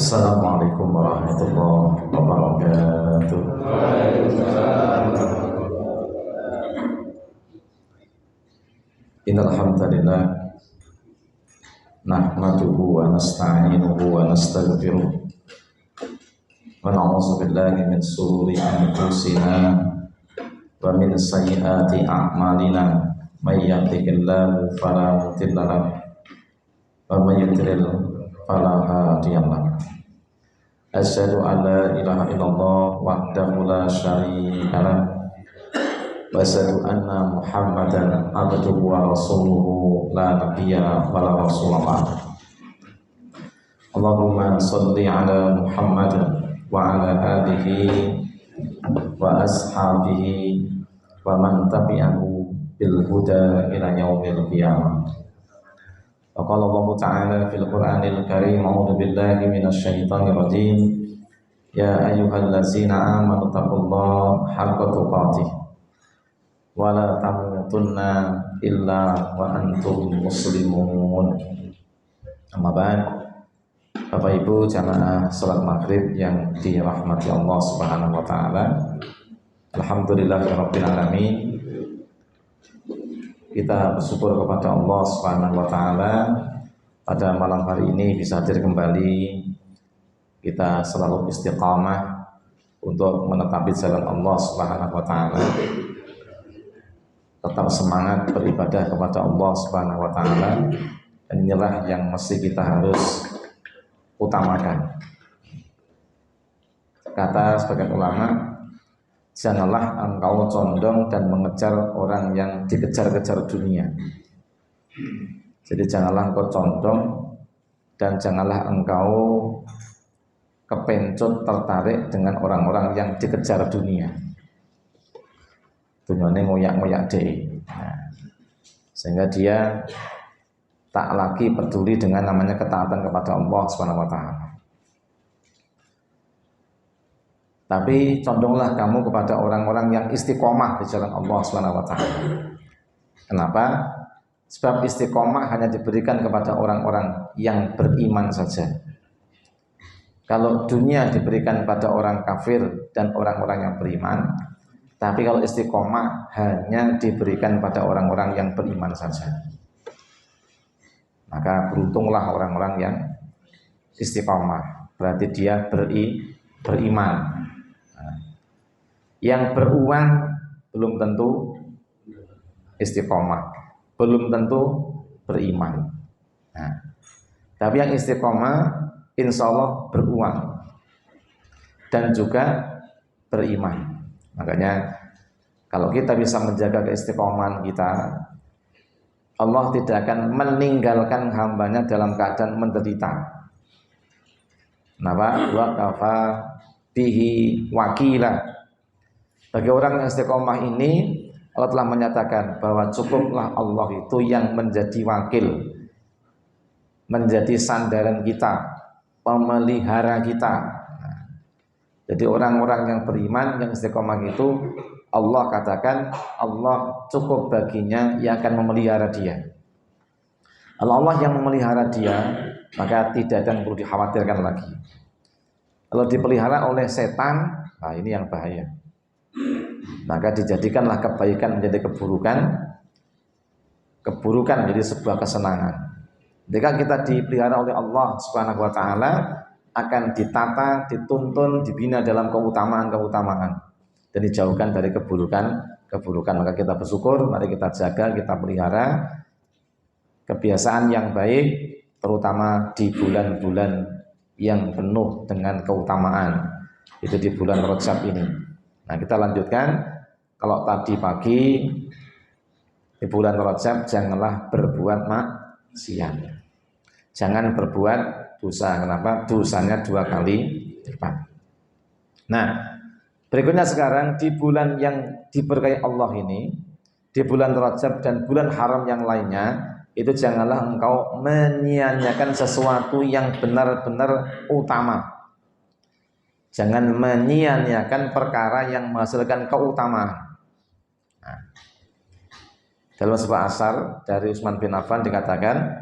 Assalamualaikum warahmatullahi wabarakatuh. Innal hamdalillah nahmaduhu wa nasta'inuhu wa nastaghfiruh wa na'udzu billahi min shururi anfusina wa min sayyiati a'malina may yahdihillahu fala mudilla lahu wa may yudlil fala hadiya lahu. Asyhadu an la ilaha illallah wahdahu la syarika lahu wa asyhadu anna Muhammadan abduhu wa rasuluhu la nabiyya wa la rasulullah. Allahumma shalli ala Muhammad wa ala alihi wa ashabihi wa man tabi'ahu bil huda ila yaumil qiyamah. Wa qala Allah ta'ala fil Qur'anil Karim, a'udzu billahi minasy syaithanir rajim. Ya ayyuhallazina amanu taqullaha haqqa tuqatih wa la tamutunna illa wa antum muslimun. Amma ba'd. Bapak Ibu jamaah salat maghrib yang dirahmati Allah Subhanahu wa taala. Alhamdulillahirabbil alamin. Kita bersyukur kepada Allah Subhanahu wa taala pada malam hari ini bisa hadir kembali. Kita selalu istiqamah untuk menetapi jalan Allah Subhanahu wa taala. Tetap semangat beribadah kepada Allah Subhanahu wa taala. Dan inilah yang mesti kita harus utamakan. Kata sebagian ulama, janganlah engkau condong dan mengejar orang yang dikejar-kejar dunia. Jadi janganlah engkau condong dan janganlah engkau kepencut tertarik dengan orang-orang yang dikejar dunia. Dunia ini ngoyak-ngoyak deh. Nah, sehingga dia tak lagi peduli dengan namanya ketaatan kepada Allah Subhanahu wa taala. Tapi condonglah kamu kepada orang-orang yang istiqomah di jalan Allah Subhanahu wa taala. Kenapa? Sebab istiqomah hanya diberikan kepada orang-orang yang beriman saja. Kalau dunia diberikan pada orang kafir dan orang-orang yang beriman, tapi kalau istiqomah hanya diberikan pada orang-orang yang beriman saja. Maka beruntunglah orang-orang yang istiqomah, berarti dia beriman. Yang beruang belum tentu istiqomah, belum tentu beriman. Nah, tapi yang istiqomah insya Allah beruang dan juga beriman. Makanya kalau kita bisa menjaga keistiqomahan kita, Allah tidak akan meninggalkan hambanya dalam keadaan menderita. Kenapa? Wa kafa bihi wakila. Bagi orang yang istiqomah ini, Allah telah menyatakan bahwa cukuplah Allah itu yang menjadi wakil, menjadi sandaran kita, pemelihara kita. Nah, jadi orang-orang yang beriman, yang istiqomah itu, Allah katakan Allah cukup baginya yang akan memelihara dia. Kalau Allah yang memelihara dia, maka tidak ada yang perlu dikhawatirkan lagi. Kalau dipelihara oleh setan, nah ini yang bahaya. Maka dijadikanlah kebaikan menjadi keburukan, keburukan menjadi sebuah kesenangan. Ketika kita dipelihara oleh Allah Subhanahu wa taala, akan ditata, dituntun, dibina dalam keutamaan-keutamaan dan dijauhkan dari keburukan. Maka kita bersyukur, mari kita jaga, kita pelihara kebiasaan yang baik, terutama di bulan-bulan yang penuh dengan keutamaan. Itu di bulan Rajab ini. Nah, kita lanjutkan. Kalau tadi pagi di bulan Rajab janganlah berbuat maksiat. Jangan berbuat dosa. Kenapa? Dosanya 2 kali lipat. Nah, berikutnya sekarang di bulan yang diberkahi Allah ini, di bulan Rajab dan bulan haram yang lainnya, itu janganlah engkau menyia-nyiakan sesuatu yang benar-benar utama. Jangan menyia-nyiakan perkara yang menghasilkan keutamaan. Nah, dalam sebuah asar dari Utsman bin Affan dikatakan,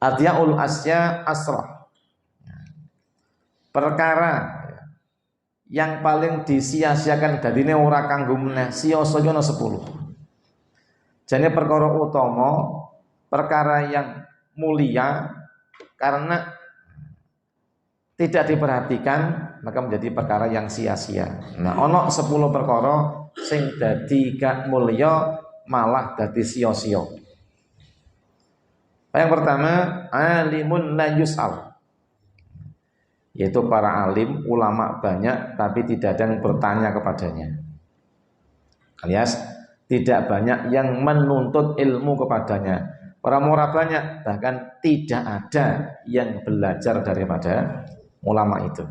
Adya'ul asya asrah. perkara yang paling disia-siakan dadine ora kanggo meneh sia-sia ana 10. Jane perkara utama, perkara yang mulia karena tidak diperhatikan maka menjadi perkara yang sia-sia. Nah, ana 10 perkara sing dadi gak mulya malah dadi sia-sia. Yang pertama, alimun la yus'al. Yaitu para alim, ulama banyak tapi tidak ada yang bertanya kepadanya. Alias tidak banyak yang menuntut ilmu kepadanya. Orang-orang banyak, bahkan tidak ada yang belajar daripada ulama itu.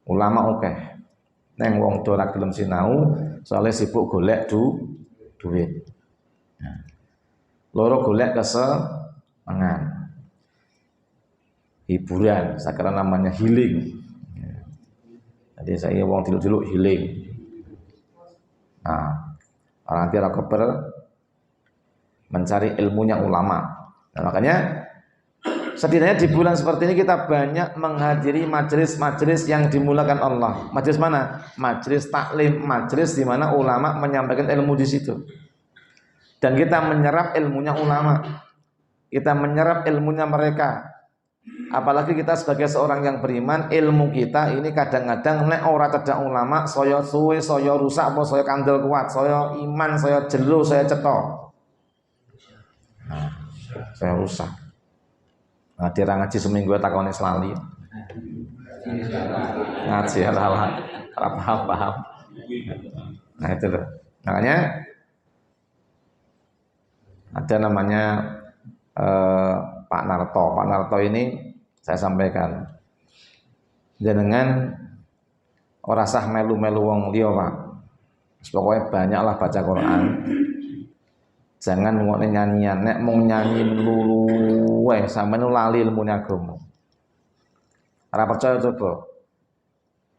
Ulama oke. Neng wong do ora gelem sinau, soalnya sibuk golek duit. Nah, loro golek kesenangan. Hiburan, sekarang namanya healing. Jadi saya wong diluk-diluk healing. Nah, orang tira keber mencari ilmunya ulama. Nah, makanya setidaknya di bulan seperti ini kita banyak menghadiri majelis-majelis yang dimulakan Allah. Majelis mana? Majelis taklim, majelis di mana ulama menyampaikan ilmu di situ. Dan kita menyerap ilmunya ulama. Kita menyerap ilmunya mereka. Apalagi kita sebagai seorang yang beriman, ilmu kita ini kadang-kadang nek ora cedak ulama, saya suwe, saya rusak, apa saya kandel kuat, saya iman, saya jelo, saya cetok. Nah, saya rusak. Nah, dia ngaji seminggu takone selali. Ngaji halal, paham. Nah, itu loh. Makanya ada namanya Pak Narto ini saya sampaikan jenengan ora sah melu-melu wong liya Pak. Pokoknya banyaklah baca Quran. Jangan ngene nyanyian, nek mung nyanyi melulu wae sampeyan lali ilmune agama. Ora percaya coba.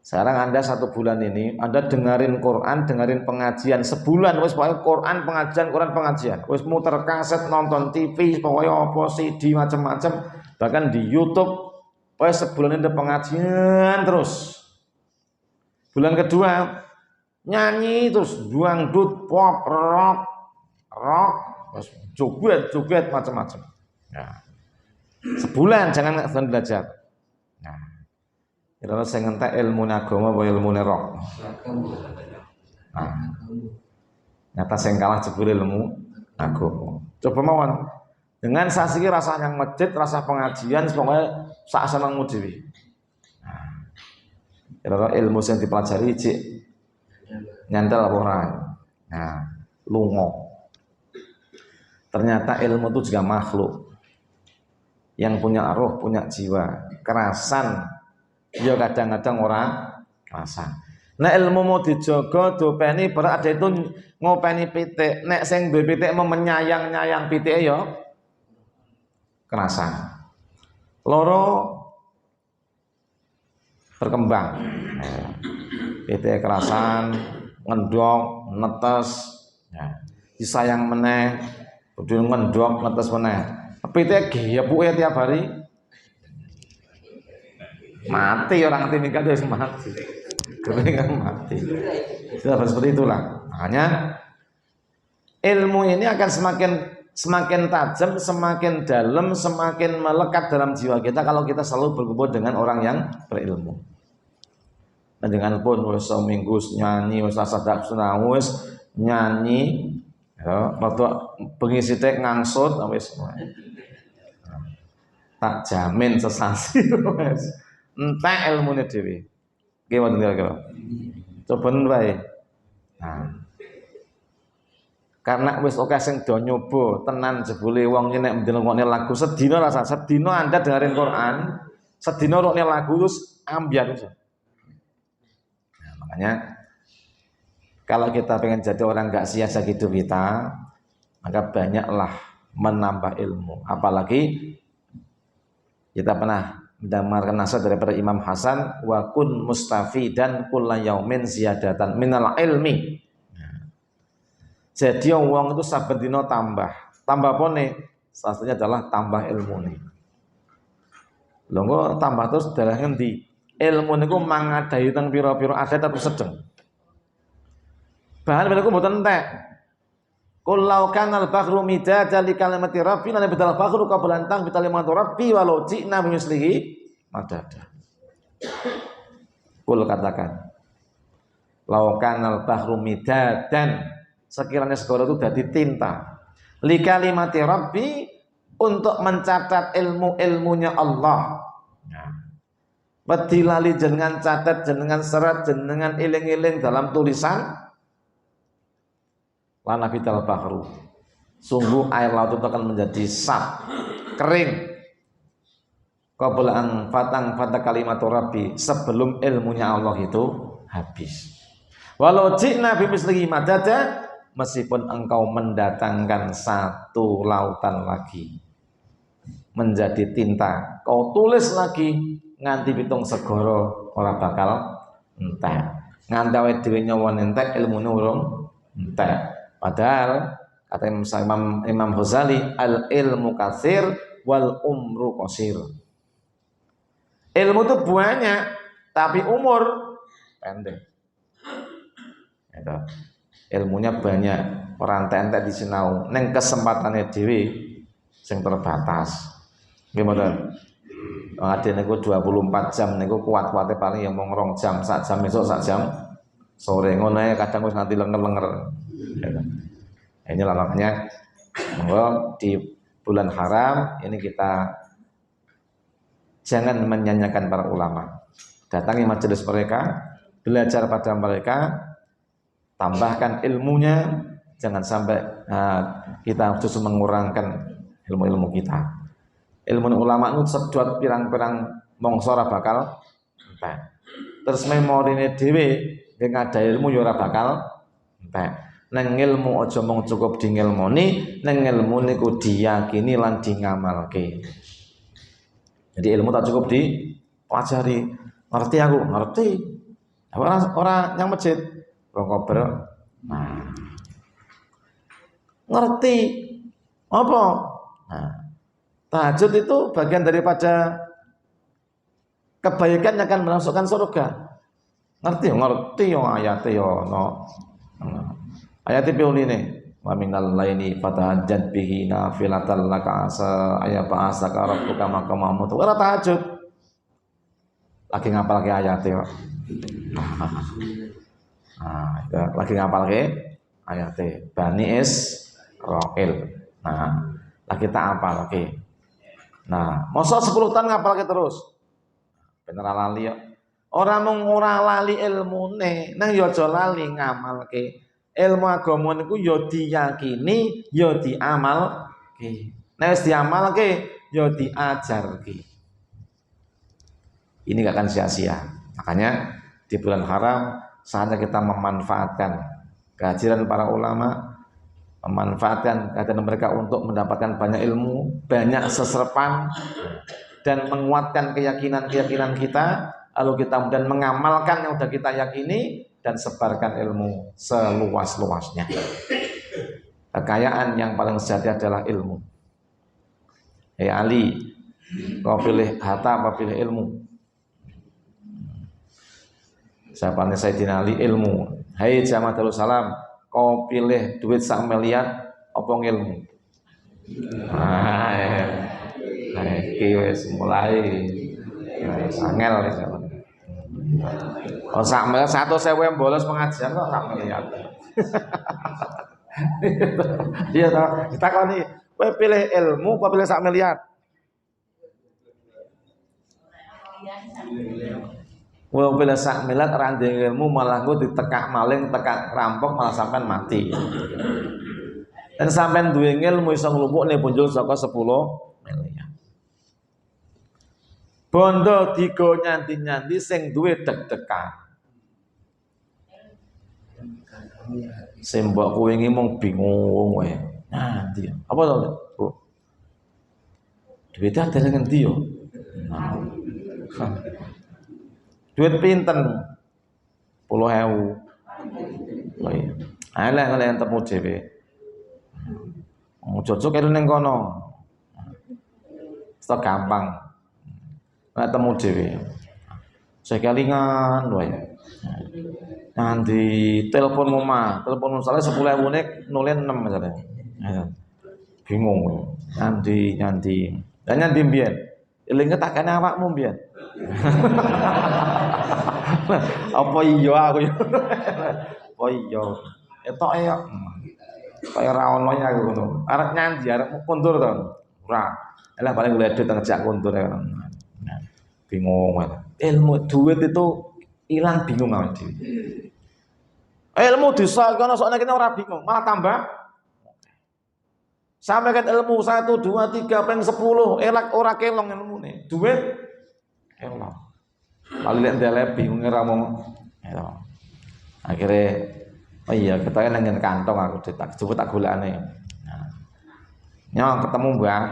Sekarang Anda 1 bulan ini Anda dengerin Quran, dengerin pengajian sebulan wis pokoknya Quran pengajian. Wis muter kaset, nonton TV, pokoknya apa CD macam-macam, bahkan di YouTube pokoknya sebulan ini ada pengajian terus. Bulan kedua nyanyi terus, dangdut, pop, rock, joget macam-macam. Nah, sebulan jangan belajar. Nah, kira-kira saya ngentek ilmu agama apa ilmu rock. Nah, nyata saya kalah jebul ilmu agama. Coba mawon dengan sasiki rasa yang masjid, rasa pengajian, pokoknya sak senengmu dhewe. Nah, kira-kira ilmu yang dipelajari cik nyantel apa ora. Nah, lungo. Ternyata ilmu itu juga makhluk yang punya roh, punya jiwa, kerasan. Ya kadang-kadang orang rasa. Nek ilmu mau dijogo dopeni berat ada itu ngopeni pitik. Nek sing duwe pitik mau menyayang pitik ya kerasan. Loro berkembang. Pitik kerasan, ngendok, netes, ya. Disayang meneh, kudu ngendok, netes meneh. Pitik gepuke tiap hari. Mati orang ngerti nikah dia mati, kering mati. Sudah seperti itulah. Makanya ilmu ini akan semakin tajam, semakin dalam, semakin melekat dalam jiwa kita kalau kita selalu berkumpul dengan orang yang berilmu. Dan dengan pun wis seminggu nyanyi, wis sadak sunau wis nyanyi, ya, waktu bengi sithik ngangsut wis. Tak jamin sesasi wis. Entek ilmune dhewe. Nggih wonten kira-kira. Coben wae. Nah. Karena wis akeh sing do nyoba tenan jebule wong nek ndelokne lagu sedina rasa sedina Anda dengerin Quran, sedina rokne lagu terus ambyar terus. Nah, makanya kalau kita pengen jadi orang enggak sia-sia hidup kita, maka banyaklah menambah ilmu. Apalagi kita pernah mendengarkan nasihat daripada Imam Hasan, wa kun mustafidan kulla yaumin ziyadatan minal ilmi. Jadi wong itu saben dina tambah apa nih? Salah satunya adalah tambah ilmu nih. Lho tambah terus dalah ngendi? ilmu niku mangadahi teng pira-pira adat atau sedeng. Bahan niku mboten entek. Qul law kana al-bahru midadan li kalimati rabbi lan badal bahru qabla an tanbita kalimatu rabbi walau ji'na bimislihi madada. Qul katakan law kana al-bahru midadan, sekiranya segara itu dadi tinta li kalimati rabbi, untuk mencatat ilmu-ilmunya Allah. Pedilali jenengan catat, jenengan serat, jenengan iling-iling dalam tulisan, lana bital bahru, sungguh air laut itu akan menjadi sap, kering. Qabla an fata kalimatu rabbi, sebelum ilmunya Allah itu habis. Walau ji'na bimislihi madada, meskipun engkau mendatangkan satu lautan lagi menjadi tinta, kau tulis lagi nganti pitung segoro ora bakal entek. Nganti awake dhewe nyawa entek ilmune urung entek. Padahal kata Imam Ghazali, al ilmu katsir wal umru qasir. Ilmu itu banyak tapi umur pendek. Itu. Ilmunya banyak, ora entek-entek disinau, ning kesempatannya dhewe sing terbatas. Gimana? Ade niku 24 jam niku kuat-kuate paling yang mau 2 jam, 1 jam esuk, 1 jam sore, ngono ae kadang wis nanti lenger-lenger. Inilah makanya monggo di bulan haram ini kita jangan menyanyikan para ulama. Datangi majelis mereka, belajar pada mereka, tambahkan ilmunya, jangan sampai kita justru mengurangkan ilmu-ilmu kita. Ilmu ulama itu sedot pirang-pirang mongso ora bakal entek. Terus memorine dhewe nek ada ilmu ya ora bakal entek. Nang ilmu aja mung cukup di ngilmoni, nang ilmu niku diyakini lan di ngamalke. Jadi ilmu tak cukup dipelajari. Ngerti aku, ngerti. Orang yang masjid rongkober. Nah. Ngerti apa? Nah, tahajud itu bagian daripada kebaikan yang akan memasukkan surga. Ngerti ya ayate ya no. Ayate piuline wa minal laini fatahajjat bihi nafilatan laka asa ayaba'asaka rabbuka maqamam mutu. Ora tahajud. Lagi ngapalke ayate kok. Nah, lagi ngapalke ayate Bani Israil. Nah, lagi tak apalke. Nah, mosok 10 tahun ngapalke terus. Bener lali ya. Ora mung ora lali ilmune, nang ya aja lali ngamalke. Ilmu agama niku ya diyakini, ya diamalke. Nek wis diamalke, ya diajarke. Ini gak akan sia-sia. Makanya di bulan haram saatnya kita memanfaatkan kehadiran para ulama, memanfaatkan kehadiran mereka untuk mendapatkan banyak ilmu, banyak seserpan, dan menguatkan keyakinan-keyakinan kita. Lalu kita kemudian mengamalkan yang sudah kita yakini dan sebarkan ilmu seluas-luasnya. Kekayaan yang paling sejati adalah ilmu. Hei Ali, kau pilih harta apa pilih ilmu? Siapa nih Sayyidina Ali? Ilmu. Hei jamaah Darussalam, kau pilih duit 1 miliar apa ilmu? Wis mulai angel wis. Oh, 1 miliar 1.000 bolos pengajian kok 1 miliar. Iya toh, kita kok nih, kowe pilih ilmu apa pilih 1 miliar? Kowe pilih 1 miliar randing ilmu malah engko ditekak maling, tekak rampok malah sampean mati. Dan sampean duwe ilmu iso nglumpukne punjul saka 10 miliar. Bondo digo nyanti-nyanti sing duwe deg-degan. Sing mbok kowe iki mung bingung wae. Nanti apa to, Bu? Duit ada ngendi yo? Duit pinten? 10.000. Oh iya. Ala yang temu dhewe. Cocok karo ning kono. Stok gampang. Nek temu dhewe. Saya kelingan wae. Nanti telepon misalnya 10.000 nek nulen 6 misalnya. Ya, bingung. Nanti dan nyanti mbiyen. Elinge takane awakmu mbiyen. Apa iya aku ya? Oh iya. Etoke ya. Kaya ra ono ya aku ngono. Arep nyanyi, arep kuntur to. Ora. Lah paling ngledhet ngejak kuntur ya. Bingung. Ilmu duit itu hilang bingung awake dhewe. Ilmu disangkana soalnya kita ora bingung, malah tambah. Sampai kan ilmu 1 2 3 ping 10, elak ora kelong ilmune. Duit kelong. Lalu lihat dia bingung ora mau. Akhirnya oh iya, kita nang kantong aku coba tak golekane. Nah, ketemu Mbah.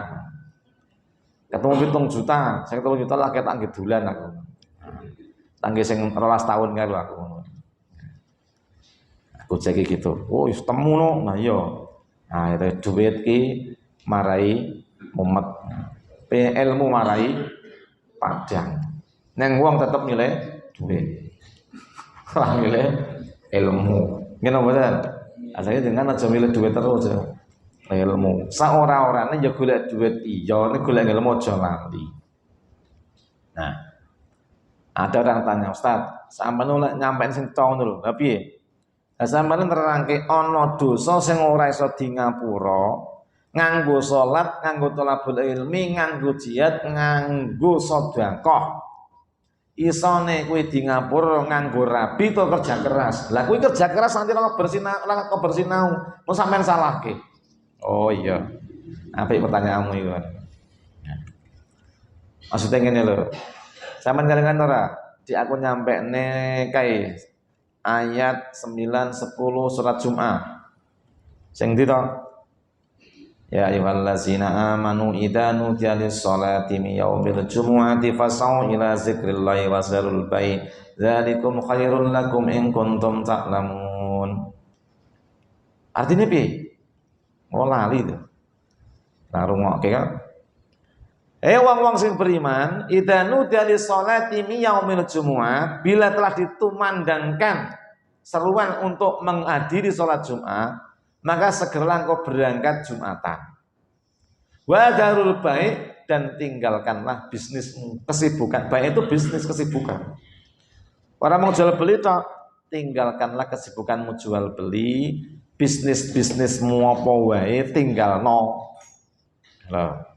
Ketemu 7 juta, saya 7 juta lah ketak gedulan aku. Tangge sing 12 tahun karo aku. Aku cek gitu. Oh, wis temu no. Nah iya. Nah, itu duit ki marai mumet. Ilmu marai padang. Neng wong tetep milih duit. Ora milih ilmu. Ngene mboten. Asale dengan aja milih duit terus. Ilmu. Saora-orane ya golek duit iya, nek golek ilmu aja lali. Nah, ada orang tanya, Ustaz, sampeyan oleh nyampein sing to ngono lho. Lah piye? Lah sampeyan nerangke ana dosa sing ora iso di ngapura, nganggo salat, nganggo thalabul ilmi, nganggo jihad, nganggo sedekah. Isone kuwi di ngapura nganggo rabi to kerja keras. Lah kuwi kerja keras nanti ora bersinau, mau sampean salahke. Oh iya. Apik pertanyaanmu iku. Maksudnya ngene lho. Sampeyan kelingan ora? Di aku nyampekne kae ayat 9 10 surat Jumat. Sing ndi to? Ya ayyuhallazina amanu idza nudiya lis-sholati min yaumil jumu'ati fas'au ila dzikrillahi wa zarul bai' dzalikum khairul lakum in kuntum ta'lamun. Artinya piye? Oh lali to. Lah rungokke kan. Wong-wong sing beriman, idza nudiya lis-sholati min yaumil jumu'ah, bila telah ditumandangkan seruan untuk menghadiri sholat Jumat, maka segeralah engkau berangkat Jumatan. Wa darul bai' dan tinggalkanlah bisnismu, kesibukan. Bai' itu bisnis kesibukan. Orang mau jual beli toh, tinggalkanlah kesibukanmu jual beli, bisnismu apa wae tinggalno. Lho.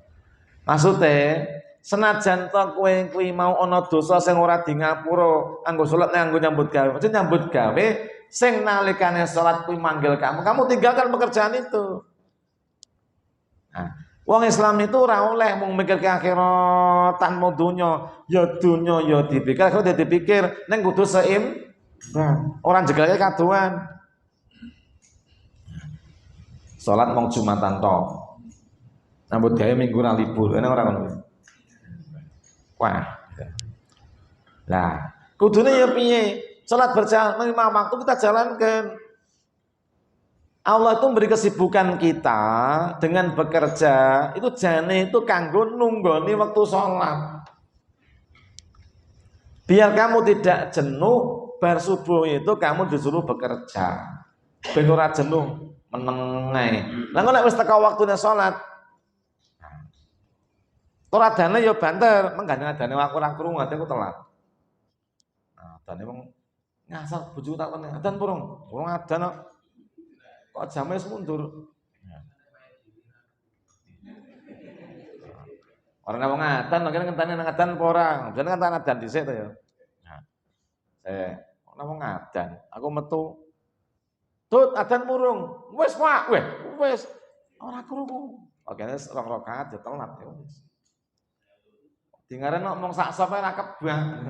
Maksudnya senajan to kowe kuwi mau ana dosa sing ora di ngapura, anggo salat nganggo nyambut gawe. Maksud nyambut gawe sing nalikane salat kuwi manggil kamu tinggalkan pekerjaan itu. Nah, wong Islam itu ora oleh mung mikir ke akhirat tanpa dunya, ya dipikir, kalau dipikir ning kudu orang jegalke kaduan. Salat mung Jumatan tok. Nyambut gawe minggu ra libur, ana ora ngono. Wah. Lah, kudune ya piye? Salat berjalan 5 waktu kita jalankan. Allah itu memberi kesibukan kita dengan bekerja, itu jane itu kanggo nunggoni waktu sholat. Biar kamu tidak jenuh, bar subuh itu kamu disuruh bekerja. Ben ora jenuh, menengai. Lah nek wis teka waktune sholat, ora adane ya banter, menggane adane aku ora krungu atiku telat. Nah, adane wong ngasal bojoku tak kene, adan urung adan kok jame wis mundur. Orang wong adan kira ngenteni nang adan apa ora? Jane kan adan dhisik to ya. Nah. Ana wong adan, aku metu. Tut adan murung. Wis, Pak. Wis. Ora krungu. Oke, wis 2 rakaat ya telat ya wis. Dingaren ngomong sak sop ora kebang.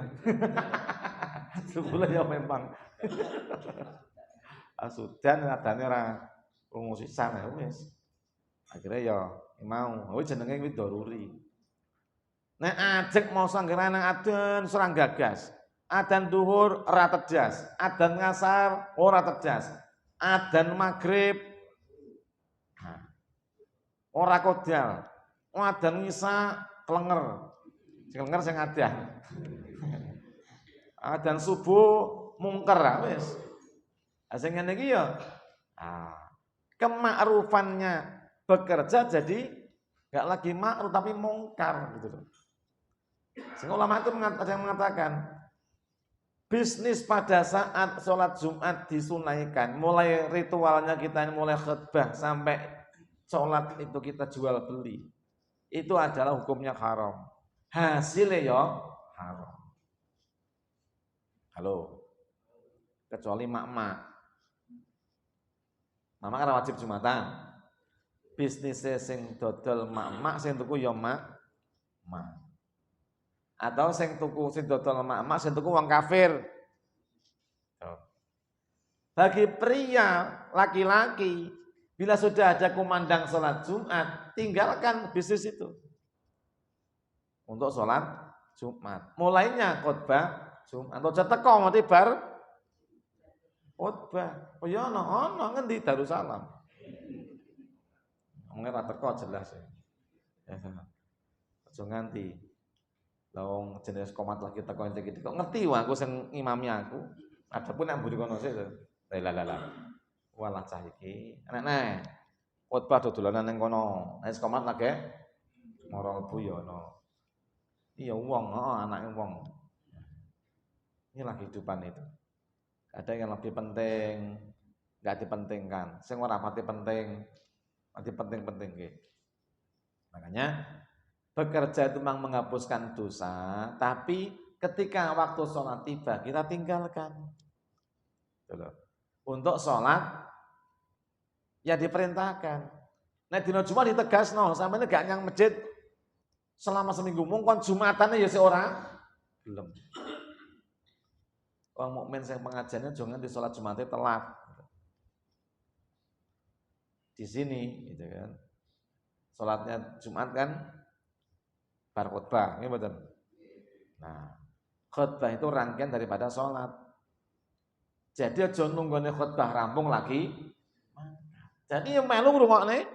Sebule ya memang. Asudan adane ora krungu sisan ya wis. Akhire ya mau, kuwi jenenge kuwi daruri. Nek ajek mau sanggere nang adan serang gagas. Adan duhur ora tedas, adan ngasar ora tedas. Adan maghrib ora kodal. Adan ngisa klenger. Sing klenger sing adan. Adzan subuh mungkar wis. Sing ngene iki ya kemakrufannya bekerja jadi enggak lagi makruf tapi mungkar gitu loh. Sehingga ulama itu ada yang mengatakan bisnis pada saat sholat Jumat disunaikan, mulai ritualnya kita mulai khutbah sampai sholat itu kita jual beli, itu adalah hukumnya haram. Hasilnya ya haram. Halo, kecuali mak-mak. Mama kan wajib Jumatan. Bisnisnya sing dodol mak-mak, sing tuku ya mak. Atau sing tuku sing dodol mak-mak, sing tuku wong kafir. Bagi pria laki-laki, bila sudah ada kumandang sholat Jumat, tinggalkan bisnis itu untuk sholat Jumat. Mulainya khutbah Jumat. Atau teko mati bar khutbah. Oh ya ono ngendi Darussalam. Wong ora teko jelas ya. Aja nganti. Lah wong jenis komat lagi teko iki kok ngerti wae aku sing ngimami aku. Adapun nek mburi kono sik. Lah. Walah cah iki. Enak-enak. Khotbah dodolanan ning kono. Nek komat lagi moro mlebu ya ono. Iya wong, anake wong. Inilah kehidupan itu. Ada yang lebih penting, enggak dipentingkan. Sing ora pati penting, pati penting-penting nggih. Makanya bekerja itu memang menghapuskan dosa, tapi ketika waktu sholat tiba kita tinggalkan. Betul. Untuk sholat ya diperintahkan. Nah dina Jumat ditegasno, sampeyan gak nyang masjid selama seminggu mungkon Jumatane ya seorang belum. Wong mukmin sing pengajiannya jangan di sholat Jumatnya telat. Di sini gitu kan. Sholatnya Jumat kan bar khutbah, nggih mboten. Nah, khutbah itu rangkaian daripada sholat. Jadi aja nunggone khutbah rampung lagi. Jadi yang melu ngrungokne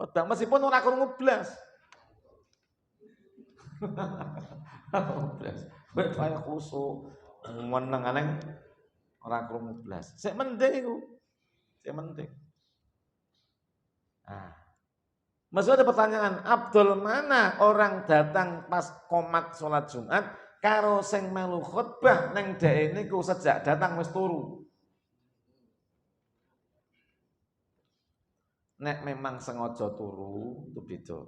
khutbah meskipun ora krungu blas. Blas. Kowe kaya khusuk, meneng-meneng ora krungu blas. Sik mending iku. Sik mending. Nah, masih ada pertanyaan, Abdul mana orang datang pas komat sholat Jumat karo sing melu khutbah neng dhek niku sejak datang wis turu. Nek memang sengaja turu itu beda.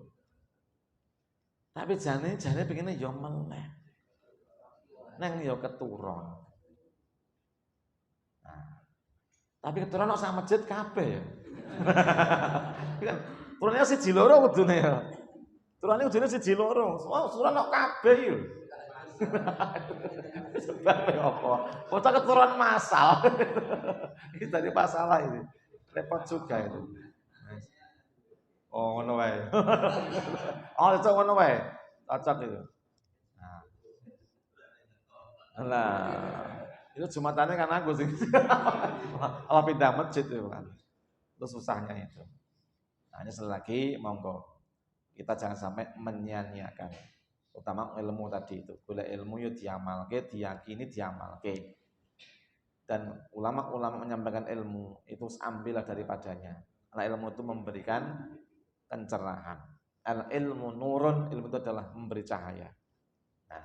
Tapi jane begini ya meleh. Neng ya keturun. Nah, tapi keturun kok sak masjid kabeh ya. Kan turunnya siji loro kudune ya. Turunnya kudune siji loro. Oh, turun kok kabeh ya. Sebab apa? Foto keturun massal. Ini tadi masalah ini. Repot juga itu. Oh, ngono wae. Oh, itu ngono wae. Cocok itu. Nah, itu Jumatannya kan aku sih. Kalau pindah masjid itu kan. Itu susahnya itu. Hanya sekali lagi monggo kita jangan sampai menyia-nyiakan utama ilmu tadi itu. Boleh ilmu yo diamalke, diyakini diamalke. Dan ulama-ulama menyampaikan ilmu itu ambillah daripadanya. Karena ilmu itu memberikan pencerahan. Al ilmu nurun, ilmu itu adalah memberi cahaya. Nah,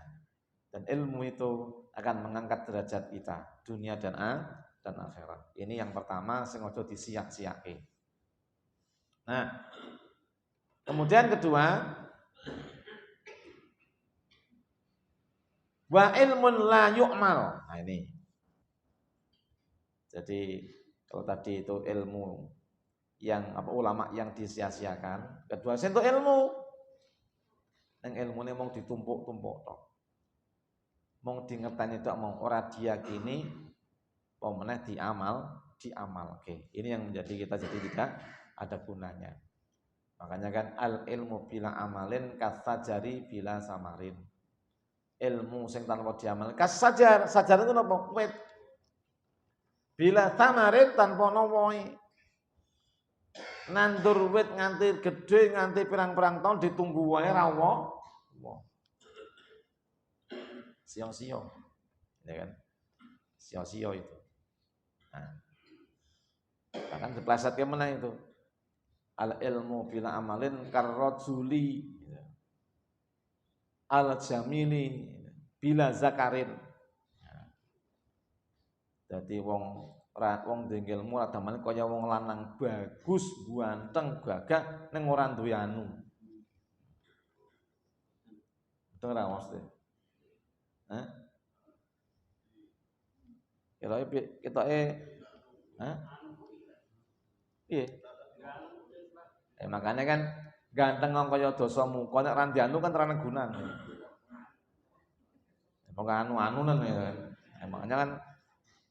dan ilmu itu akan mengangkat derajat kita dunia dan akhirat. Ini yang pertama sengaja disiak-siake. Nah, kemudian kedua, wa ilmun la yu'mal. Nah ini. Jadi kalau tadi itu ilmu yang ulama yang disia-siakan, kedua sentuh ilmu. Yang ilmune mung ditumpuk-tumpuk tok. Mung dingerteni tok mung ora diyakini, apa meneh diamalke. Ini yang menjadi kita jadi tidak ada gunanya. Makanya kan al ilmu bila amalin kasajari bila samarin. Ilmu sing tanpa diamal kasajar, sajar itu napa? Wit. Bila samarin tanpa nawahi. Nandur wit nganti gede nganti pirang-pirang tahun ditunggu wae ra wo. Siang-siang. ya kan? Sio-sio itu. Nah, bahkan diplesetke meneh itu. Al ilmu bila amalin karrajuli al jamili bila zakarin. Jadi wong ilmu ora damel kaya wong lanang bagus, ganteng, gagah ning ora duwe anu. Betul ora mesti? Hah? Ketoke hah? Iya. Makanya kan ganteng kaya dosa muka nek ra dianu kan ora gunane. Wong anu nang ya. Makanya kan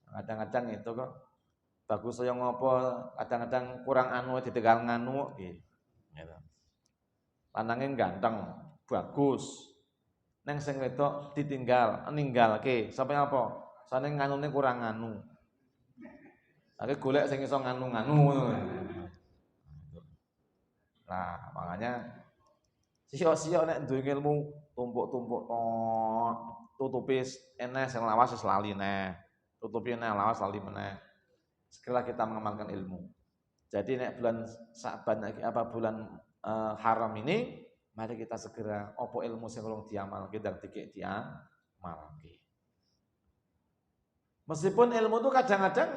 kadang-kadang itu kok bagus saya ngopo, kadang-kadang kurang anu ditinggal nganu gitu. Lanange ganteng, bagus. Neng sing wedok ditinggal, ninggalke. Sampe apa? Sane nganune kurang anu. Akhire golek sing iso nganu-nganu ngono. Nah, makanya sio-sio nek duwe ilmu tumpuk-tumpuk tok, tutupi eneh sing lawas wis lali neh. Tutupi eneh lawas lali meneh. Segera kita mengamalkan ilmu. Jadi nek bulan Sa'ban bulan haram ini, mari kita segera opo ilmu sing urung diamalke dan dikek diamalke. Meskipun ilmu itu kadang-kadang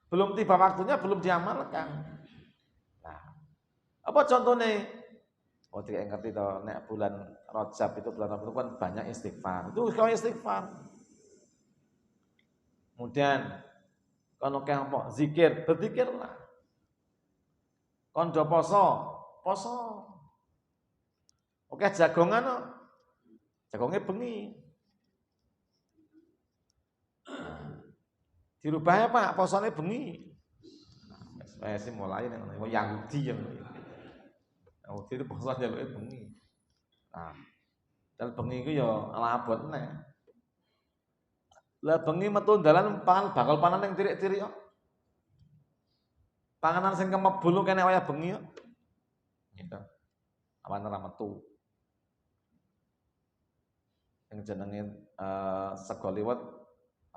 belum tiba waktunya, belum diamalkan. Nah, apa contohnya? Oh, tidak ngerti toh, nek bulan Rajab itu bulan Rajab itu kan banyak istighfar. Itu kalau istighfar. Kemudian kalau kayak apa? Zikir, berzikirlah. Kondo poso. Oke, jagongan, jagongnya bengi. Dirubahnya Pak, posone bengi. Saya sih mulai nih, Yahudi yang Yahudi itu posone jaluke bengi. Nah, dan bengi itu ya ala abot nih. Lah bengi metu dalan pangan bakal panan yang tirik-tirik kok. Panganan sing kemebul kene wayah bengi kok. Gitu. Awan ora metu. Yang jenenge sego liwet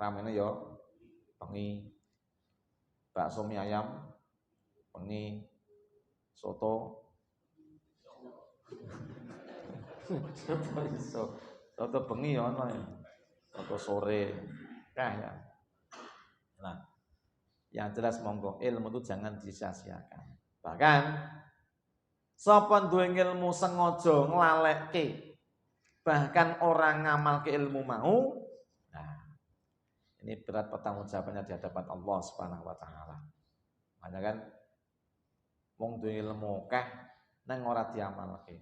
ramene ya bengi. Bakso mie ayam bengi, soto soto bengi ya ana ya. Soto sore ya. Nah, yang jelas monggo ilmu itu jangan disia-siakan. Bahkan sapa duwe ilmu sengaja nglalekke bahkan orang ngamalke ilmu mau, nah ini berat pertanggungjawabannya di hadapan Allah Subhanahu wa taala. Makanya kan wong duwe ilmu akeh nang ora diamalke.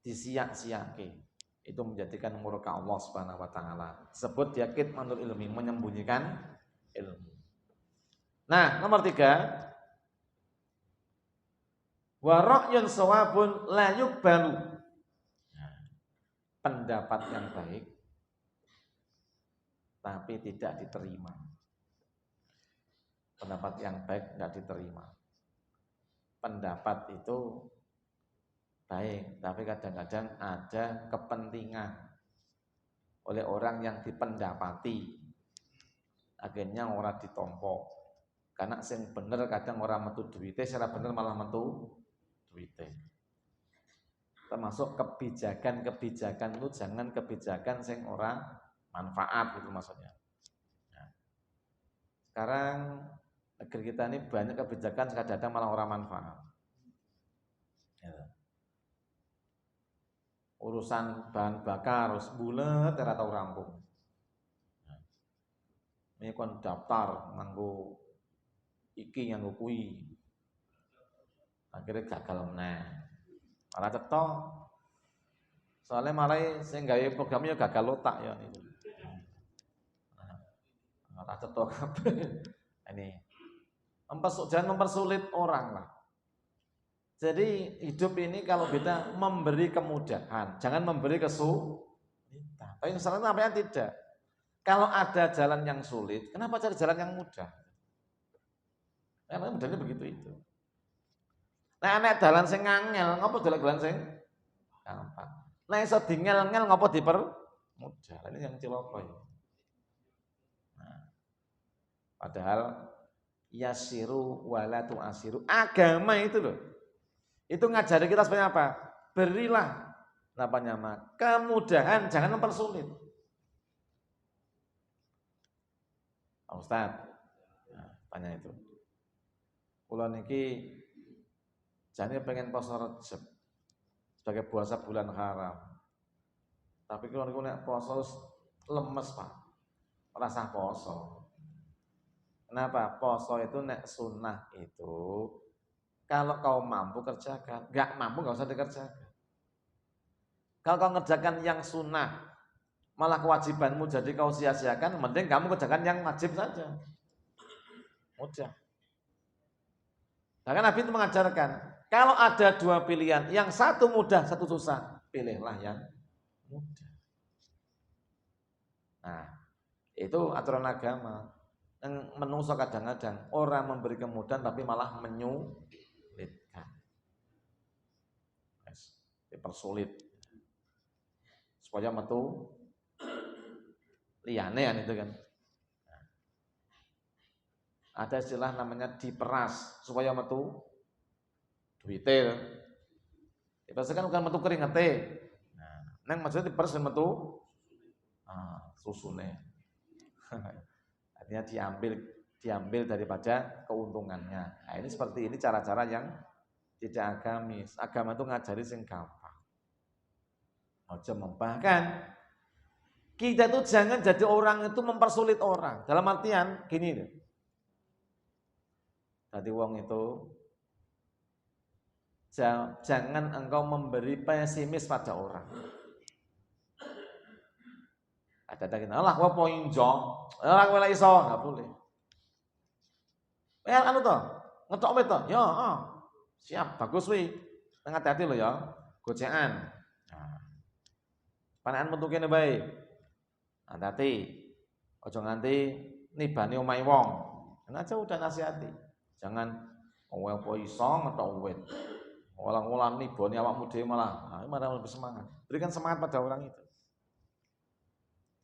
Disiak-siake. Itu menjadikan murka Allah Subhanahu wa taala. Sebut dia kitmanul ilmi, menyembunyikan ilmu. Nah, nomor 3. Wa ra'yun shawabun la yuqbalu. Pendapat yang baik tapi tidak diterima. Pendapat yang baik tidak diterima. Pendapat itu baik, tapi kadang-kadang ada kepentingan oleh orang yang dipendapati. Akhirnya orang ditompo. Karena sing bener kadang orang metu duwite, secara bener malah metu duwite. Termasuk kebijakan itu jangan kebijakan sing ora manfaat itu maksudnya. Nah, sekarang negeri kita ini banyak kebijakan kadang-kadang malah orang manfaat. Ya. Urusan bahan bakar harus bulet ora tau rampung. Nah, ini kon daftar nganggo iki nganggo kuwi. Akhirnya gagal meneh. Malah cetok. Soalnya malah sing gawe programnya gagal otak ya itu. Malah cetok kabeh. Ini jangan mempersulit orang lah. Jadi hidup ini kalau kita memberi kemudahan, jangan memberi kesulitan. Tapi misalnya apa yang tidak? Kalau ada jalan yang sulit, kenapa cari jalan yang mudah? Karena mudahnya begitu itu. Nah, nek dalan sing angel, ngopo golek dalan sing gampang. Nek iso dingel-ngel ngopo dipermudah. Ini yang cilaka ya. Nah, padahal yasiru wala tu'asiru. Agama itu loh. Itu ngajari kita sebenarnya apa? Berilah kemudahan, jangan mempersulit. Pak Ustaz, nah, tanya itu. Kula niki jane pengen poso Rejab sebagai puasa bulan haram. Tapi kula niku nek poso lemes, Pak. Rasa poso. Kenapa? Poso itu nek sunnah itu kalau kau mampu kerjakan, enggak mampu enggak usah dikerjakan. Kalau kau ngerjakan yang sunnah, malah kewajibanmu jadi kau sia-siakan, mending kamu kerjakan yang wajib saja. Mudah. Bahkan Nabi itu mengajarkan, kalau ada dua pilihan, yang satu mudah, satu susah, pilihlah yang mudah. Nah, itu aturan agama. Yang menungso kadang-kadang orang memberi kemudahan tapi malah menyulitkan. Dipersulit. Supaya metu liyane kan itu kan. Ada istilah namanya diperas supaya metu duite. Diperas kan bukan metu keringete. Nah, nang maksudnya diperas metu susune. Artinya diambil daripada keuntungannya. Nah, ini seperti ini cara-cara yang tidak agamis. Agama itu ngajari sing gampang. Aja bahkan kita tuh jangan jadi orang itu mempersulit orang. Dalam artian gini deh. Jadi wong itu jangan engkau memberi pesimis pada orang. Ada kita, Allah gua poin jong, Allah gua iso, nggak boleh. Anu toh, ngetok wet toh, ya, siap, bagus wi, hati-hati lo ya, gocean. Nah, panaan metu kene bae, hati-hati, ojo nganti nibani omahe wong, kan aja udah nasihati, jangan ngomong apa iso ngetok wet, olang-olang nibani awakmu dhewe malah lebih semangat, berikan semangat pada orang itu.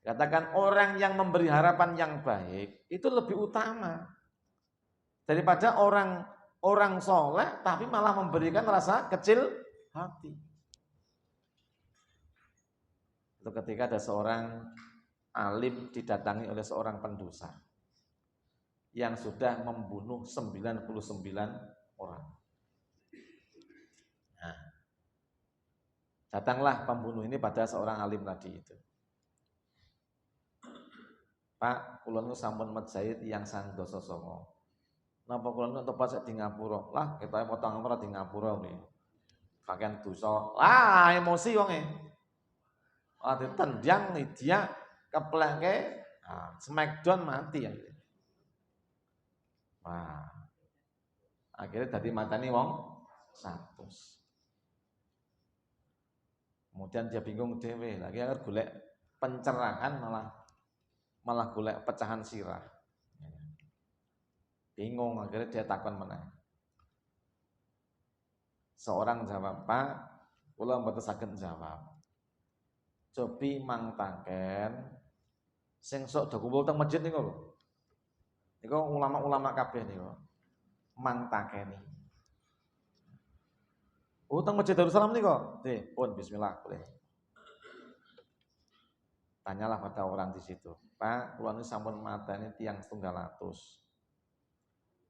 Katakan orang yang memberi harapan yang baik itu lebih utama daripada orang soleh tapi malah memberikan rasa kecil hati. Itu ketika ada seorang alim didatangi oleh seorang pendosa yang sudah membunuh 99 orang. Nah, datanglah pembunuh ini pada seorang alim tadi itu. Pak, kula niku sampun medhait yang sang dosa songo. Napa kula niku tobat di ngapura? Lah, ketoke potong ora di ngapura kuwi. Kakean dosa. Lah, emosi wonge. Ah ditendang dia kepleke, smackdown mati ya. Wah. Akhirnya dadi matani wong 100. Kemudian dia bingung dhewe, lagi akhir golek pencerahan malah golek pecahan sirah. Bingung, akhirnya dia takon meneh. Seorang jawab, Pak, kula mboten saged jawab. Cobi mangtaken sing sok do kumpul teng masjid niku lho. Niku ulama-ulama kabeh niku. Mangtakeni. Oh, teng Masjid Darussalam niku. Nggih, pun bismillah boleh. Tanyalah pada orang di situ. Pak, kula niku sampun mateni tiyang 100.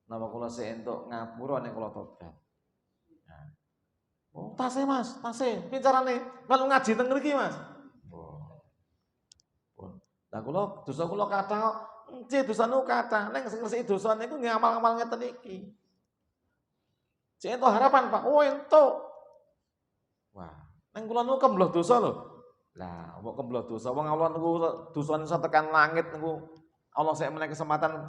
Napa kula sik entuk ngapura nek kula tobat. Nah. Oh, tasih Mas, tasih. Piye carane? Melu ngaji teng mriki, Mas. Oh. Pun. Lah kula dosa kula kathah kok. Encih dosane kathah. Nek sing ngresiki dosa niku nggih amal-amal ngeten iki. Cek entuk harapan, Pak. Oh, entuk. Wah, nek kula niku kembloh dosa lho. Lah, kok kembloh dosa wong Allah niku dosane iso tekan langit niku. Allah sik menehi kesempatan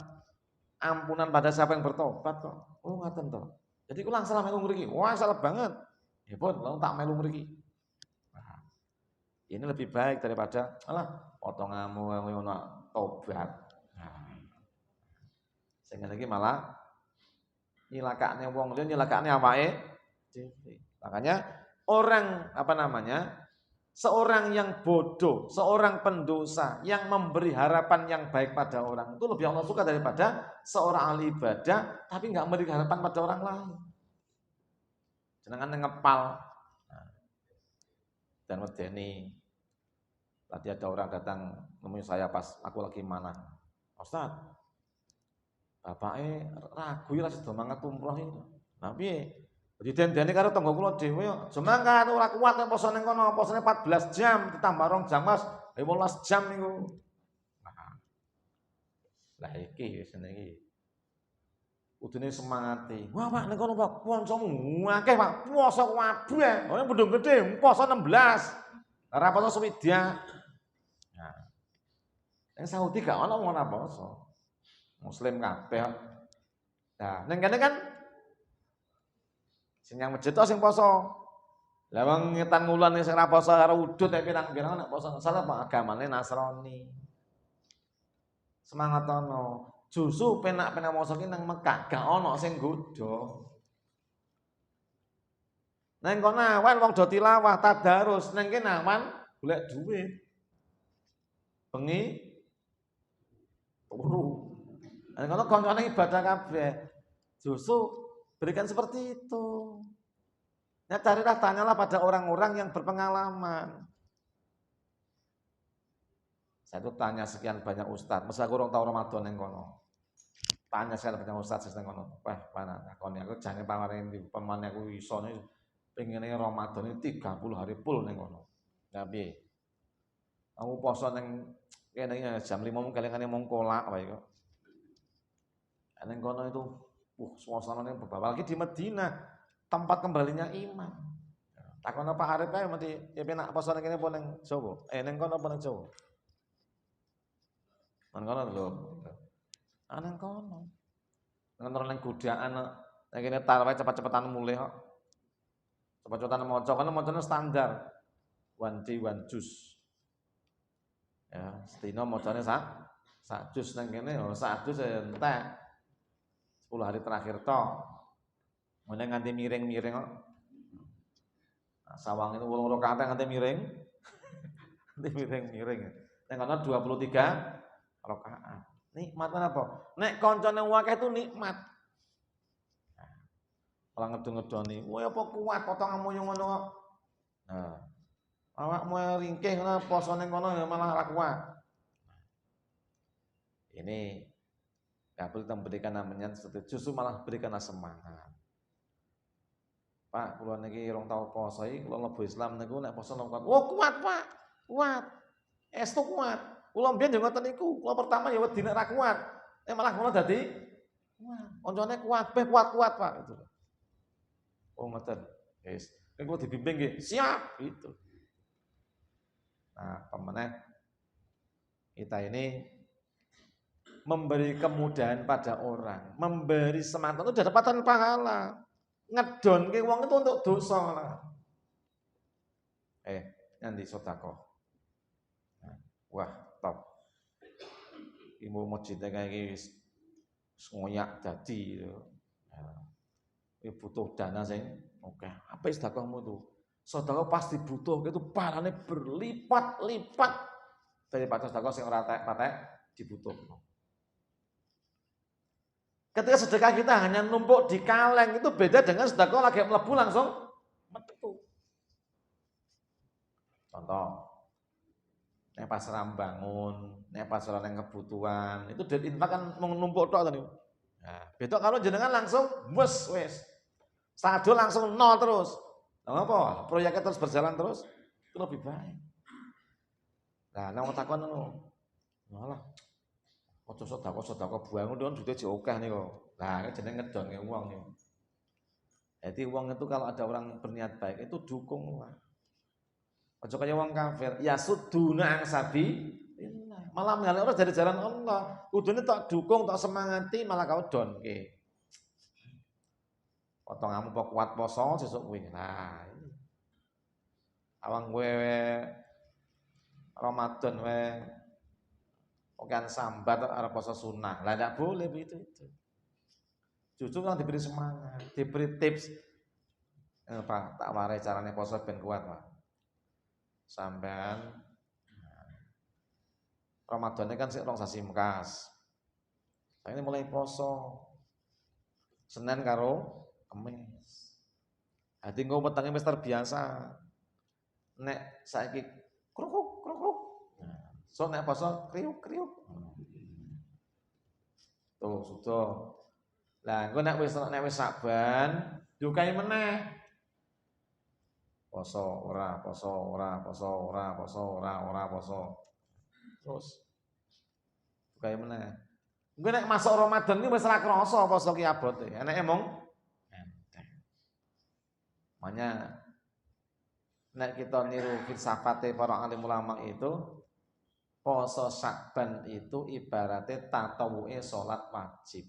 ampunan pada siapa yang bertobat kok. Oh, ngoten to. Jadi kula salah melu mriki. Wah, salah banget. Ya pun, lalu tak melu mriki. Nah, ini lebih baik daripada alah potonganmu ngono tobat. Nah, sehingga lagi malah nyilakane wong liya nyilakane awake dhewe. Makanya orang Seorang yang bodoh, seorang pendosa yang memberi harapan yang baik pada orang itu lebih Allah suka daripada seorang ahli ibadah tapi nggak memberi harapan pada orang lain. Jenengan ngepal dan medeni. Tadi ada orang datang nemui saya pas aku lagi mana, Ustaz, bapaknya ragu ya sudah semangat umroh itu. Nah piye? Didendeni karo tangga kula dhewe yo. Semangat ora kuat nek posone kono, posone 14 jam ditambah 2 jam Mas, 15 jam niku. Nah, lah iki wis ngene iki. Kudune semangati. Wah, Pak ning kono Pak, kancamu akeh Pak, puasa kabeh. Oh, bodho gedhe, puasa 16. Ora poso swidak. Nah, yang Saudi gak ono wong ora poso. Muslim kabeh. Nah, ning kene kan sing yang masjid sing poso. Lah wong ngetan ngulon sing ora poso karo udut nek pirang-pirang nek poso salah Pak agamane Nasrani. Semangat ono. Justru penak-penak poso ki nang Mekah gak ono sing godho. Nang kono awan wong do tilawah tadarus, nang kene awan golek duit. Bengi turu. Nang kono koncone ibadah kabeh. Justru berikan seperti itu. Ya carilah, tanyalah pada orang-orang yang berpengalaman. Saya itu tanya sekian banyak ustaz, masa aku orang tahu Ramadan yang kono. Tanya sekian banyak ustaz yang kono. Wah, mana takoni aku jangan pawarin di pemane aku iso pengennya Ramadan ini 30 hari full yang kono. Tapi aku poso neng kayaknya jam 5 mungkin kalian mau kolak wae kok. Neng kono itu suasananya berbeda. Lagi di Madinah, tempat kembalinya iman. Takon apa arep kae mesti ya penak poso nang kene apa nang Jawa? Nang kono apa nang Jawa? Nang kono lho. Nang kono. Nang godaan nang kene tarawih cepet-cepetan mulih kok. Cepet-cepetan maca, kan macane standar. One day one juz. Ya, sedina macane sak juz nang kene lho, sak juz entek. 10 hari terakhir tok. Mene nganti miring-miring kok. Nah, sawang itu 8 rakaat nganti miring. Nganti miring-miring. Nek ana 23 rakaat. Nikmat apa? Nek kancane akeh itu nikmat. Ora ngedon-ngedoni, "Woe apa kuat potonganmu yo ngono kok." Nah, awakmu ringkih ngono posone kono ya malah ora kuat. Ini gak perlu kita berikan namanya justru malah berikanlah semangat. Pak, kula niki rong tau poso iki, kula mlebu Islam niku nek poso kuat. Oh, kuat, Pak. Kuat. Estu kuat. Kula mbiyen yo ngoten niku. Kula pertama ya wedi nek ra kuat. Malah kula dadi kuat. Koncone kuat, kuat-kuat, Pak, gitu. Oh, ngoten. Wis, kula dibimbing nggih. Siap, gitu. Nah, pemenang kita ini memberi kemudahan pada orang, memberi semangat itu dapatan pahala. Ngedon ke wong itu untuk dosa lah. Nanti sedekah. Wah, top. Ibu masjid kayak iki wis ngoyak dadi. Butuh dana sing oke. Apa sedekahmu itu? Sedekah pasti butuh, itu pahalanya berlipat-lipat daripada sedekah sing ora patek dibutuhno. Ketika sedekah kita hanya numpuk di kaleng, itu beda dengan sedekah lagi mlebu langsung metu. Contoh, nek pas bangun, nek pas ora nang kebutuhan, itu dari infak kan numpuk tok tadi. Nah, beda kalau jenengan langsung wis. Saldo langsung nol terus. Nah, apa? Proyeknya terus berjalan terus, itu lebih baik. Nah, nang takon ngono. Malah ojo sedekah buang ndon duite akeh niku. Lah jenenge ngedonke wong niku. Jadi wong itu kalau ada orang berniat baik itu dukung lah. Ojo kaya wong kafir, ya suduna ang sabi malah mengalih orang dari jalan Allah. Kudune tak dukung, tak semangati malah kau donke. Potonganmu pok kuat poso sesuk kuwi. Nah. Awang kowe Ramadan wae kan sambat arep poso sunnah. Lah enggak boleh begitu itu. Justru kan diberi semangat, diberi tips. Pak, tak warai caranya poso ben kuat, Pak. sampean Ramadannya kan sik rong sasi mekas. Ini mulai poso. Senin karo Kamis. Hati engko wetenge wis terbiasa. Nek saiki kruk kruk. So nek poso kriuk. Tuh sudah. Lah engko nek wis Saban, dukai meneh. Poso ora. Terus dukai meneh. Engko nek masuk Ramadan iki wis ora krasa poso ki abote. Eneke mung enteng. Makanya nek kita niru filsafate para alim ulama itu poso Sya'ban itu ibaratnya tatawuke salat wajib.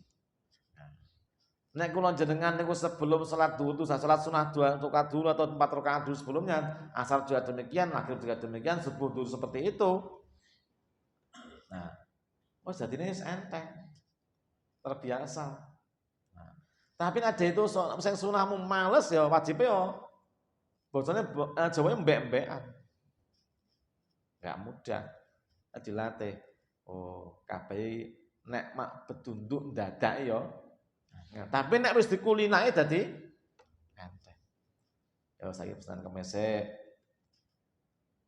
Nek kula jenengan niku sebelum salat duhur itu salat sunah 2 rakaat dulu atau 4 rakaat dulu sebelumnya, asar juga demikian, maghrib juga demikian, subuh dulu seperti itu. Nah, jadinya enteng, terbiasa. Nah, tapi ada itu sing sunahmu males ya wajibnya ya. Bosone Jawanya mbek-mbekan. Enggak mudah. Dilatih. Oh, kabeh nek mak betunduk ndadak ya. Nah, tapi nek wis dikulinake dadi enteng. Ya saiki pesan kemese.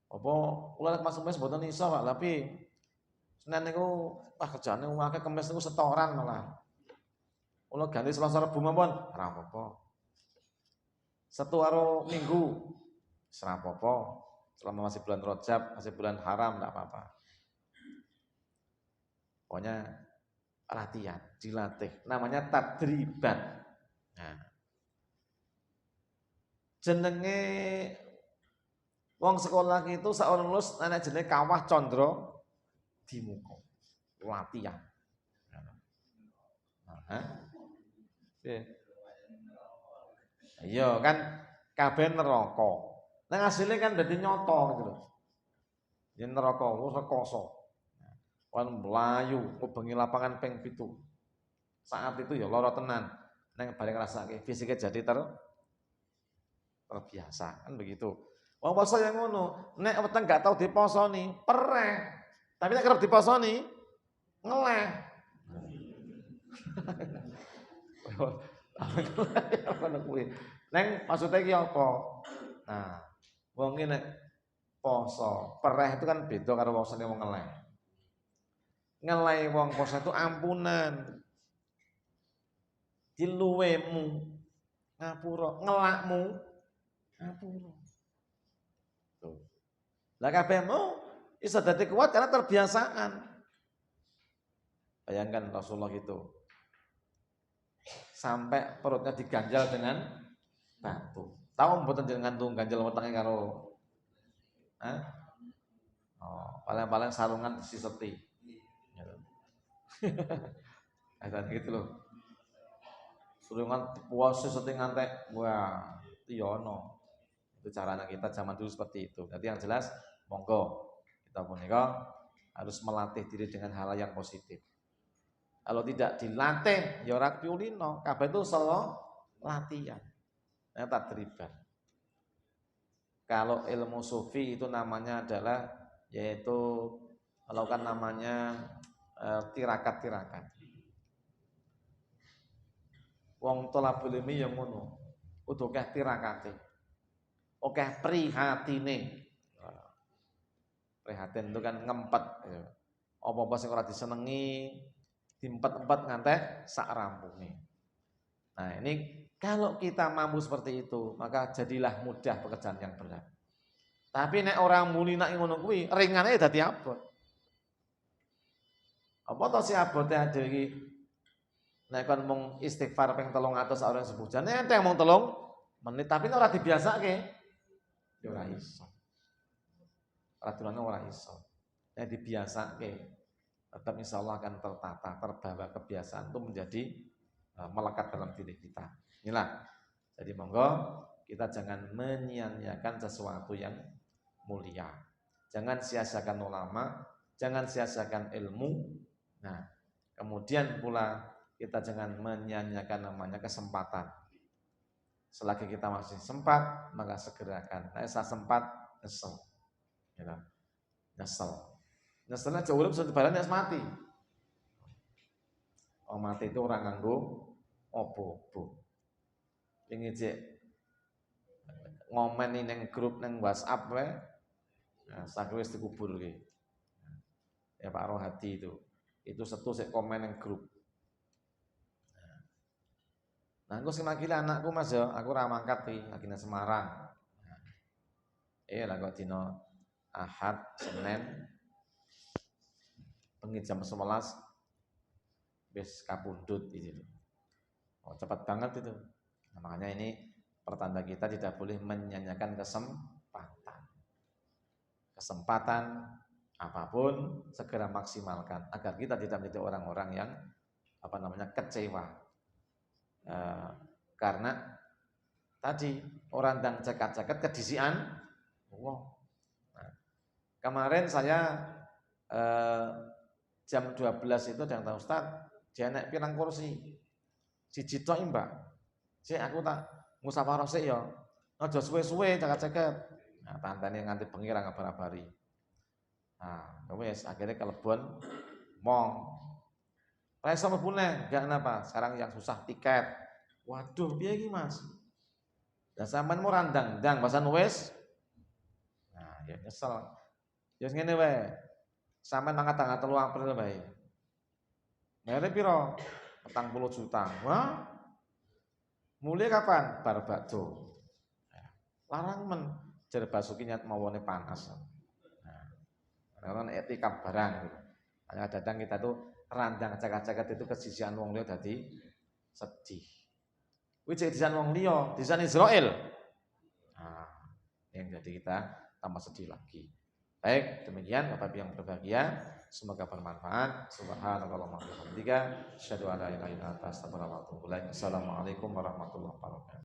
Apa kula nek masuk mes mboten iso, Pak, tapi Senin niku kerjane akeh, Kemis niku setoran malah. Kula ganti Selasa Rebo mawon, ora apa-apa. Sabtu karo Minggu, ora apa-apa. Selama masih bulan Rajab, masih bulan haram, enggak apa-apa. Pokoknya latihan, dilatih. Namanya tadriban. Nah, jenenge wong sekolah itu seorang lulus anak jenenge Kawah Condro di muka. Latihan. Iya kan kabeh neraka. Nang asline kan dadi nyoto gitu lho. Yen neraka wis rekoso. Wan mlayu bengi lapangan ping 7. Saat itu ya lara tenan. Nang bareng ngrasake fisiknya jadi terbiasa kan begitu. Wong poso yang ngono, nek weteng gak tau diposoni, pereh. Tapi nek kerep diposoni, ngeleh. Apa kuwi? Neng maksudnya ki apa? Nah, wong iki nek poso, pereh itu kan beda karo wong sing wong ngeleh. Ngeleh wong poso itu ampunan. Diluwemu ngapura, ngelakmu ngapura. Tuh. Lah kabehmu iso dadi kuat karena terbiasaan. Bayangkan Rasulullah itu sampai perutnya diganjal dengan batu. Tahu mboten jenengan tuh ganjal wetenge karo paling-paling sarungan disiseti. Ada gitu loh. Sarungan puasa seseti ngantek, wah, itu yono. Itu caranya kita zaman dulu seperti itu. Jadi yang jelas, monggo kita punika harus melatih diri dengan hal yang positif. Kalau tidak dilatih, ya ora piulino. Kabeh itu selalu latihan. Nah, tadriban. Kalau ilmu sufi itu namanya adalah yaitu melakukan namanya tirakat-tirakat. Wong tolabul ilmi yang ngono, kudu akeh tirakate. Akeh prihatine. Prihatin itu kan ngempet. Apa-apa sing ora disenengi, diempet-empet ngantek sak rampunge. Nah, ini kalau kita mampu seperti itu, maka jadilah mudah pekerjaan yang berat. Tapi nek orang muni nak ngono kuwi, ringane dadi abot. Apa to si abote ade iki? Nek kon mung istighfar ping 300 ora sebuh jane enteng mung 3 menit, tapi nek ora dibiasake ya ora iso. Aturannya ora iso. Nek dibiasake tetap insyaallah akan tertata, terbawa kebiasaan itu menjadi melekat dalam diri kita. Inilah. Jadi monggo kita jangan menyia-nyiakan sesuatu yang mulia. Jangan sia-siakan ulama, jangan sia-siakan ilmu. Nah, kemudian pula kita jangan menyia-nyiakan namanya kesempatan. Selagi kita masih sempat, maka segerakan. Nah, saya sempat, nyesel. Ya, nyesel. Nyeselnya jauh urip sebaran wis mati. Oh mati itu orang nganggo opo-opo. Ini cek ngomen ning grup ning WhatsApp wae. Nah, saiki wis dikubur iki. Ya Pak Rohadi itu setu sik komen ning grup. Nah, aku sing makili anakku Mas ya, aku ra mangkat iki, lagi nang Semarang. Lah kok dina Ahad, Senin bengi jam 11 wis kapundhut itu. Oh, cepat banget itu. Nah, makanya ini pertanda kita tidak boleh menyanyiakan kesempatan. Kesempatan apapun segera maksimalkan agar kita tidak menjadi orang-orang yang kecewa. Karena tadi orang dan cekat-cekat kedisian. Wow. Nah, kemarin saya jam 12 itu yang tahu Ustaz, dia naik pirang kursi. Siji tok Mbak. Sik aku tak musyawarah sik ya. Aja suwe-suwe cekat-cekat. Nah, tantane nganti bengi ra ngabar-abari. Nah, wis akhirnya kelebon mong. Ra iso mlebu neh, gak kenapa? Sekarang yang susah tiket. Waduh, piye iki Mas? Lah sampean mau randang-ndang pasan wis. Nah, ya nyesel. Ya ngene wae. Sampean mangkat tanggal 3 April wae. Mere piro? 40 juta. Wah. Mulai kapan? Bar bakdo. Larang men jar Basuki nyat mawone panas. Nah, kan etika barang gitu. Kadang-kadang kita tuh randang cekak-cekak itu kesisian wong liya dadi sedih. Kuwi cek disan wong liya, disan Israel. Nah, yang jadi kita tambah sedih lagi. Baik, demikian Bapak Ibu yang berbahagia, semoga bermanfaat. Subhanallahumma wa bihamdika, asyhadu an la ilaha illa anta, astaghfiruka wa atubu ilaik. Assalamualaikum warahmatullahi wabarakatuh.